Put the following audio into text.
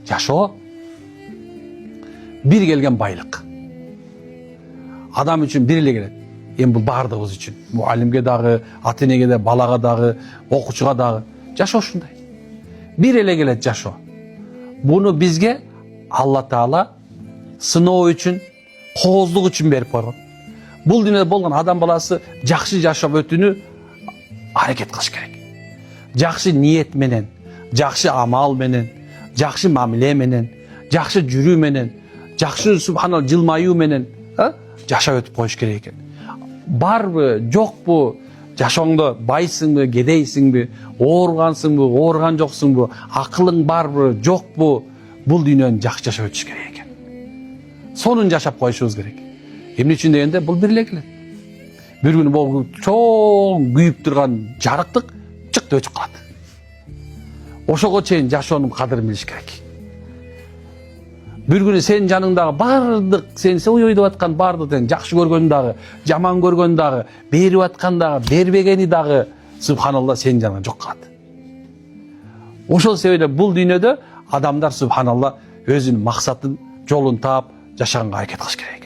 Жашоо bir келген байлык. Адам үчүн бир эле келет. Эми бул бардыгыбыз үчүн. Муалимге дагы, ата-энеге да, балага дагы, окуучуга дагы. Жашоо ушундай. Bir эле келет жашоо. Буну бизге Алла Таала сыноо үчүн, кооздук үчүн берип койгон. Бул дүйнөдө болгон адам баласы жакшы жашап өтүүнү аракет кылыш керек. Жакшы ниет менен, жакшы амал менен, жакшы мамиле менен, жакшы жүрүү менен, жакшы субханалла жылмаюу менен жашап өтүп коюш керек экен. Барбы, жокпу, жашооңдо байсыңбы, кедейсиңби, ооругансыңбы, ооруган жоксуңбу, акылың барбы, жокпу, бул дүйнөнү жакшы жашап өтүш керек экен. Сонун жашап коюшубуз керек. Эмне үчүн дегенде бул бир эле келет. Bir күнү бул чоң күйүп турган жарыктык чыкты өчүп калат. Ошого чейин жашоонун кадырын билиш керек. Bir күнү сенин жаныңдагы бардык, сен ойдоп аткан бардык, жакшы көргөн дагы, жаман көргөн дагы, берип аткан дагы, бербегени дагы субханалла сенин жаныңан жок калат. Ошол себептен бул дүйнөдө адамдар субханалла өзүнүн максатын, жолун таап жашаганга аракет кылыш керек.